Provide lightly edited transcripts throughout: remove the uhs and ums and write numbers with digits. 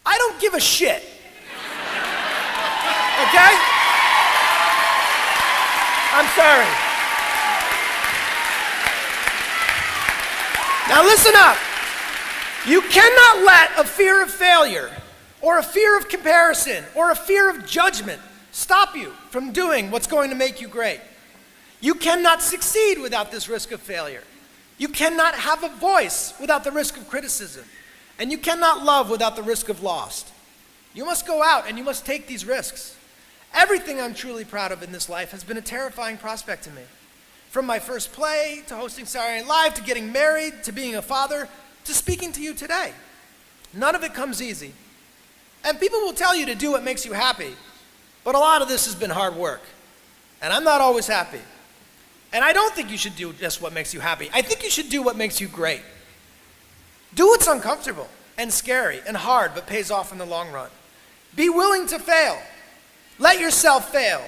I don't give a shit. Okay? I'm sorry. Now listen up. You cannot let a fear of failure or a fear of comparison or a fear of judgment stop you from doing what's going to make you great. You cannot succeed without this risk of failure. You cannot have a voice without the risk of criticism. And you cannot love without the risk of loss. You must go out and you must take these risks. Everything I'm truly proud of in this life has been a terrifying prospect to me. From my first play, to hosting Saturday Night Live, to getting married, to being a father, to speaking to you today. None of it comes easy. And people will tell you to do what makes you happy, but a lot of this has been hard work. And I'm not always happy. And I don't think you should do just what makes you happy. I think you should do what makes you great. Do what's uncomfortable and scary and hard, but pays off in the long run. Be willing to fail. Let yourself fail.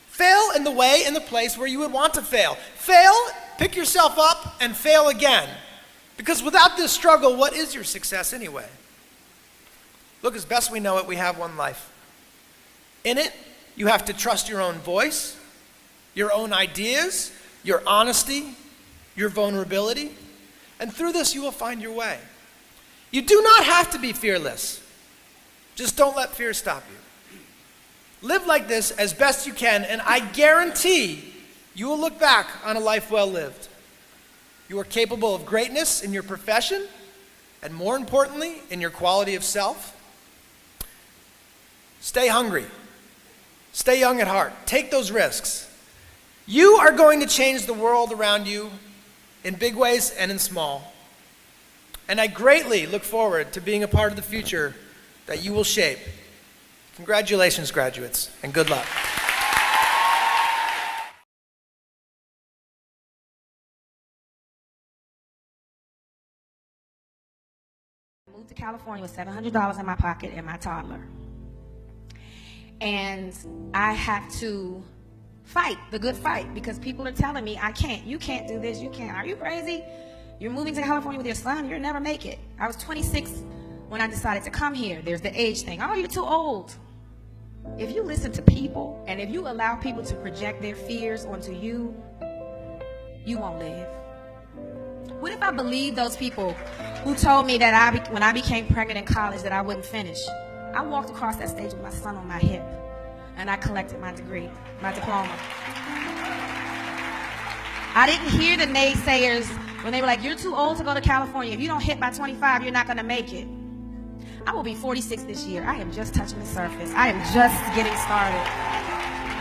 Fail in the way, in the place where you would want to fail. Fail, pick yourself up, and fail again. Because without this struggle, what is your success anyway? Look, as best we know it, we have one life. In it, you have to trust your own voice, your own ideas, your honesty, your vulnerability. And through this, you will find your way. You do not have to be fearless. Just don't let fear stop you. Live like this as best you can, and I guarantee you will look back on a life well lived. You are capable of greatness in your profession, and more importantly, in your quality of self. Stay hungry. Stay young at heart. Take those risks. You are going to change the world around you in big ways and in small. And I greatly look forward to being a part of the future that you will shape. Congratulations, graduates, and good luck. I moved to California with $700 in my pocket and my toddler. And I have to fight the good fight because people are telling me, I can't, you can't do this, you can't. Are you crazy? You're moving to California with your son, you'll never make it. I was 26 when I decided to come here. There's the age thing. Oh, you're too old. If you listen to people and if you allow people to project their fears onto you, you won't live. What if I believed those people who told me that when I became pregnant in college that I wouldn't finish? I walked across that stage with my son on my hip and I collected my degree, my diploma. I didn't hear the naysayers when they were like, you're too old to go to California. If you don't hit by 25, you're not gonna make it. I will be 46 this year. I am just touching the surface. I am just getting started.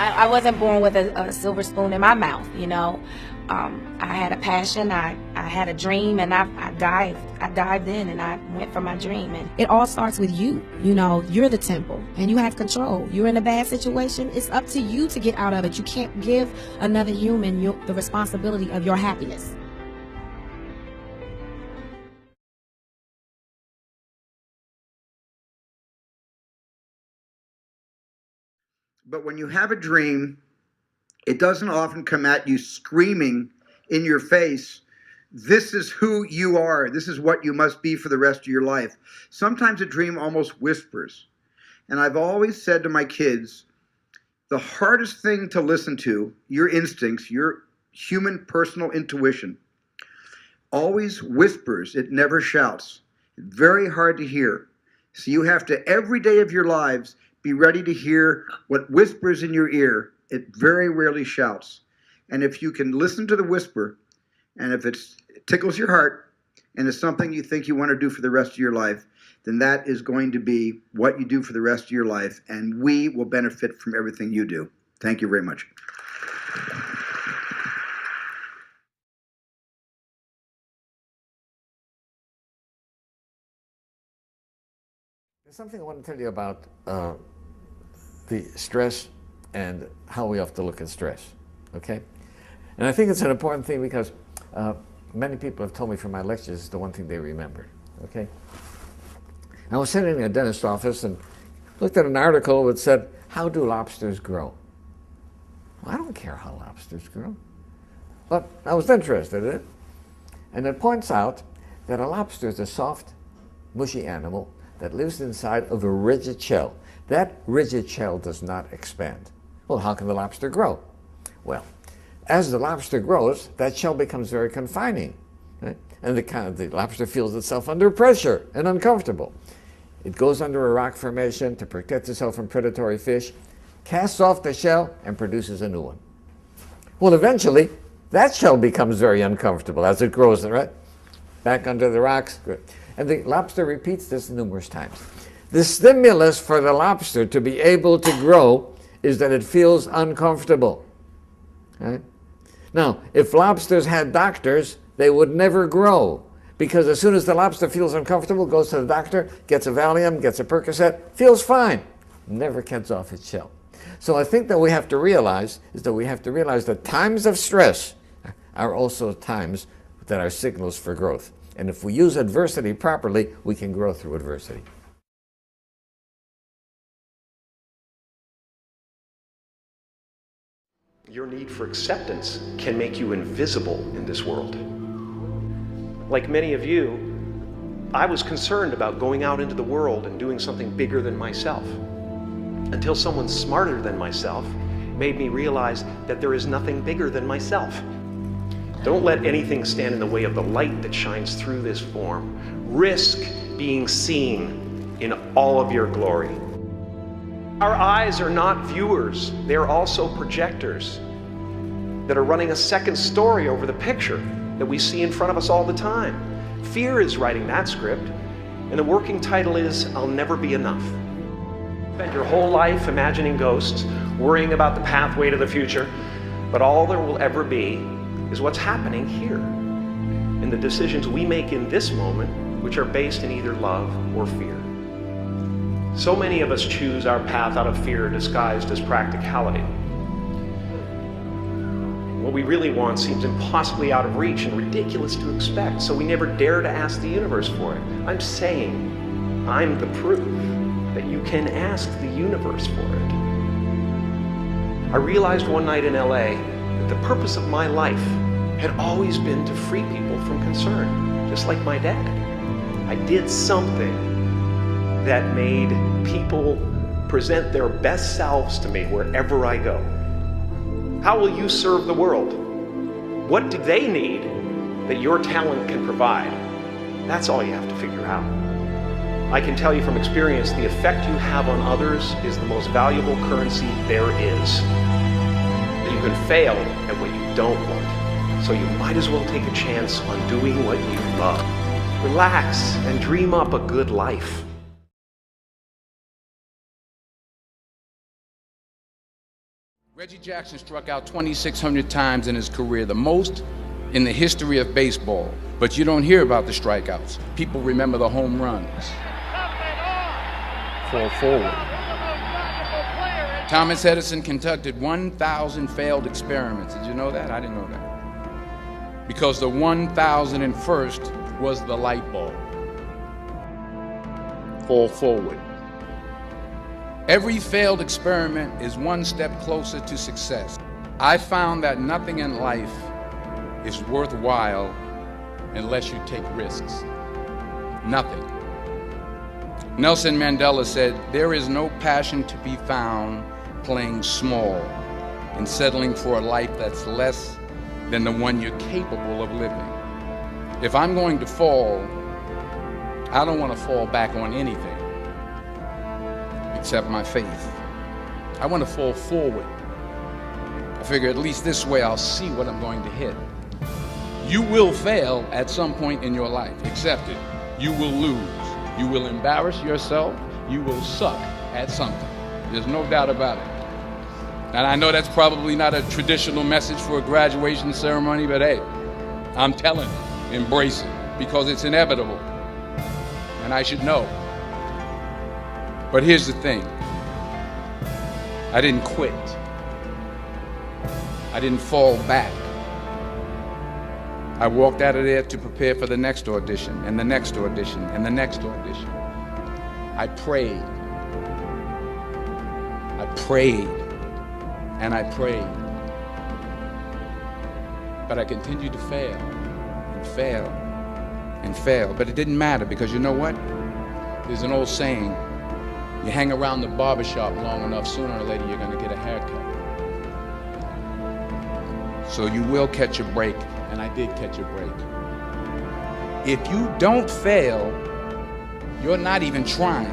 I wasn't born with a silver spoon in my mouth, you know. I had a passion, I had a dream, and I dived in and I went for my dream. And it all starts with you. You know, you're the temple and you have control. You're in a bad situation, it's up to you to get out of it. You can't give another human the responsibility of your happiness. But when you have a dream, it doesn't often come at you screaming in your face, this is who you are. This is what you must be for the rest of your life. Sometimes a dream almost whispers. And I've always said to my kids, the hardest thing to listen to, your instincts, your human personal intuition, always whispers. It never shouts. It's very hard to hear. So you have to, every day of your lives, be ready to hear what whispers in your ear. It very rarely shouts. And if you can listen to the whisper, and if it tickles your heart, and it's something you think you want to do for the rest of your life, then that is going to be what you do for the rest of your life, and we will benefit from everything you do. Thank you very much. There's something I want to tell you about the stress and how we have to look at stress, okay? And I think it's an important thing because many people have told me from my lectures it's the one thing they remember, okay? I was sitting in a dentist's office and looked at an article that said, how do lobsters grow? Well, I don't care how lobsters grow. But I was interested in it. And it points out that a lobster is a soft, mushy animal that lives inside of a rigid shell. That rigid shell does not expand. Well, how can the lobster grow? Well, as the lobster grows, that shell becomes very confining, right? And the lobster feels itself under pressure and uncomfortable. It goes under a rock formation to protect itself from predatory fish, casts off the shell, and produces a new one. Well, eventually, that shell becomes very uncomfortable as it grows, right? Back under the rocks. Good. And the lobster repeats this numerous times. The stimulus for the lobster to be able to grow is that it feels uncomfortable. Right? Now, if lobsters had doctors, they would never grow, because as soon as the lobster feels uncomfortable, goes to the doctor, gets a Valium, gets a Percocet, feels fine, never gets off its shell. So I think that we have to realize that times of stress are also times that are signals for growth. And if we use adversity properly, we can grow through adversity. Your need for acceptance can make you invisible in this world. Like many of you, I was concerned about going out into the world and doing something bigger than myself, until someone smarter than myself made me realize that there is nothing bigger than myself. Don't let anything stand in the way of the light that shines through this form. Risk being seen in all of your glory. Our eyes are not viewers, they are also projectors that are running a second story over the picture that we see in front of us all the time. Fear is writing that script, and the working title is, I'll Never Be Enough. Spend your whole life imagining ghosts, worrying about the pathway to the future, but all there will ever be is what's happening here, and the decisions we make in this moment, which are based in either love or fear. So many of us choose our path out of fear disguised as practicality. What we really want seems impossibly out of reach and ridiculous to expect, so we never dare to ask the universe for it. I'm saying, I'm the proof that you can ask the universe for it. I realized one night in LA that the purpose of my life had always been to free people from concern, just like my dad. I did something that made people present their best selves to me wherever I go. How will you serve the world? What do they need that your talent can provide? That's all you have to figure out. I can tell you from experience, the effect you have on others is the most valuable currency there is. You can fail at what you don't want, so you might as well take a chance on doing what you love. Relax and dream up a good life. Reggie Jackson struck out 2,600 times in his career, the most in the history of baseball. But you don't hear about the strikeouts. People remember the home runs. Fall forward. Thomas Edison conducted 1,000 failed experiments. Did you know that? I didn't know that. Because the 1,001st was the light bulb. Fall forward. Every failed experiment is one step closer to success. I found that nothing in life is worthwhile unless you take risks. Nothing. Nelson Mandela said, "There is no passion to be found playing small and settling for a life that's less than the one you're capable of living." If I'm going to fall, I don't want to fall back on anything except my faith. I want to fall forward. I figure at least this way I'll see what I'm going to hit. You will fail at some point in your life. Accept it. You will lose. You will embarrass yourself. You will suck at something. There's no doubt about it. And I know that's probably not a traditional message for a graduation ceremony, but hey, I'm telling you, embrace it, because it's inevitable. And I should know. But here's the thing. I didn't quit. I didn't fall back. I walked out of there to prepare for the next audition, and the next audition, and the next audition. I prayed. I prayed. And I prayed. But I continued to fail, and fail, and fail. But it didn't matter, because you know what? There's an old saying, you hang around the barbershop long enough, sooner or later you're going to get a haircut. So you will catch a break, and I did catch a break. If you don't fail, you're not even trying.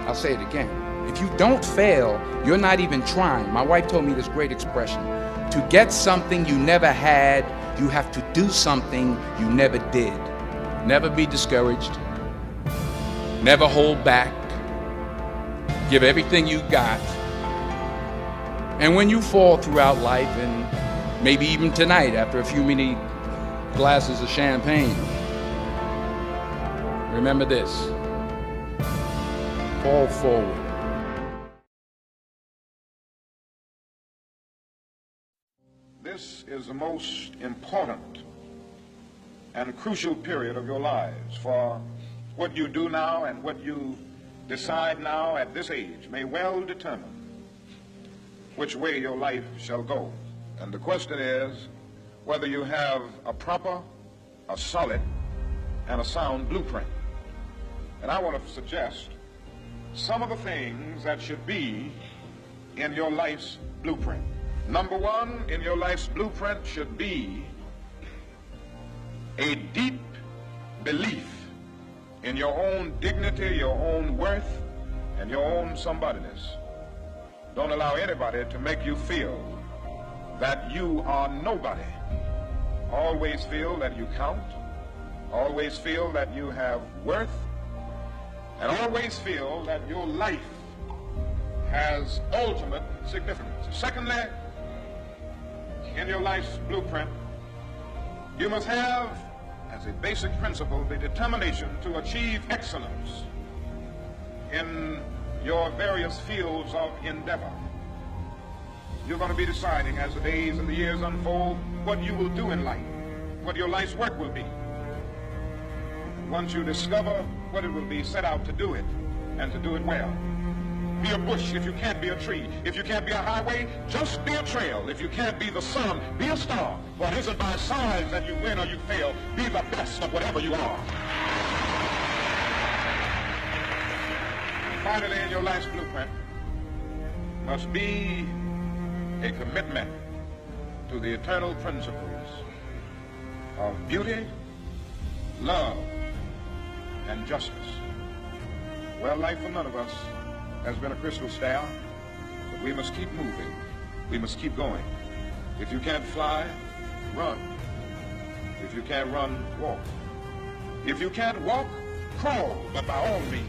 I'll say it again. If you don't fail, you're not even trying. My wife told me this great expression. To get something you never had, you have to do something you never did. Never be discouraged. Never hold back. Give everything you got. And when you fall throughout life, and maybe even tonight after a few many glasses of champagne, remember this: fall forward. This is the most important and crucial period of your lives, for what you do now and what you decide now at this age may well determine which way your life shall go. And the question is whether you have a proper, a solid, and a sound blueprint. And I want to suggest some of the things that should be in your life's blueprint. Number one in your life's blueprint should be a deep belief in your own dignity, your own worth, and your own somebodyness. Don't allow anybody to make you feel that you are nobody. Always feel that you count. Always feel that you have worth. And always feel that your life has ultimate significance. Secondly, in your life's blueprint, you must have, as a basic principle, the determination to achieve excellence in your various fields of endeavor. You're going to be deciding as the days and the years unfold what you will do in life, what your life's work will be. Once you discover what it will be, set out to do it, and to do it well. Be a bush if you can't be a tree. If you can't be a highway, just be a trail. If you can't be the sun, be a star. For it isn't by size that you win or you fail. Be the best of whatever you are. Finally, in your life's blueprint must be a commitment to the eternal principles of beauty, love, and justice. Well, life for none of us has been a crystal staff, but we must keep moving. We must keep going. If you can't fly, run. If you can't run, walk. If you can't walk, crawl, but by all means,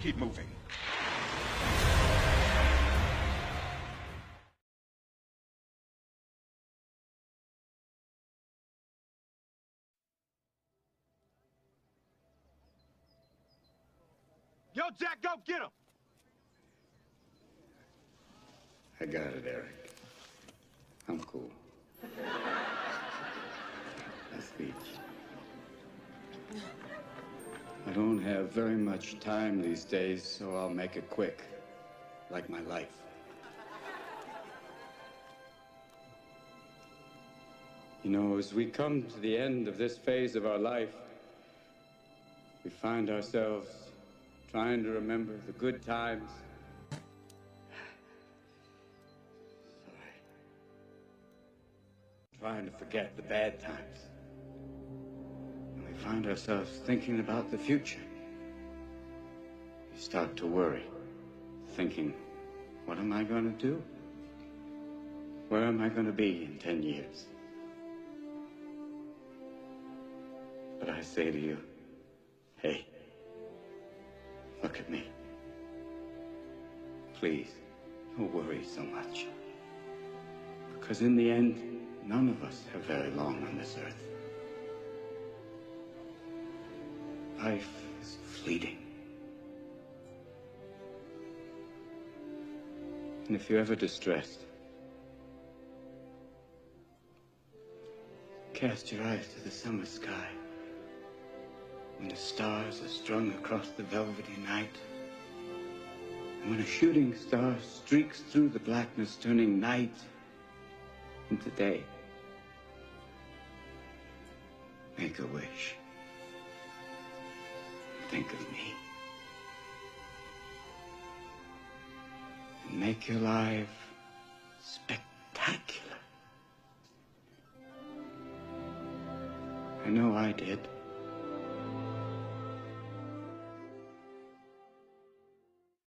keep moving. Yo, Jack, go get him! I got it, Eric. I'm cool. A speech. I don't have very much time these days, so I'll make it quick, like my life. You know, as we come to the end of this phase of our life, we find ourselves trying to remember the good times. Trying to forget the bad times. And we find ourselves thinking about the future. You start to worry, thinking, what am I going to do? Where am I going to be in 10 years? But I say to you, hey, look at me. Please, don't worry so much. Because in the end, none of us have very long on this earth. Life is fleeting. And if you're ever distressed, cast your eyes to the summer sky, when the stars are strung across the velvety night, and when a shooting star streaks through the blackness, turning night into day. Make a wish. think of me. And make your life spectacular. I know I did.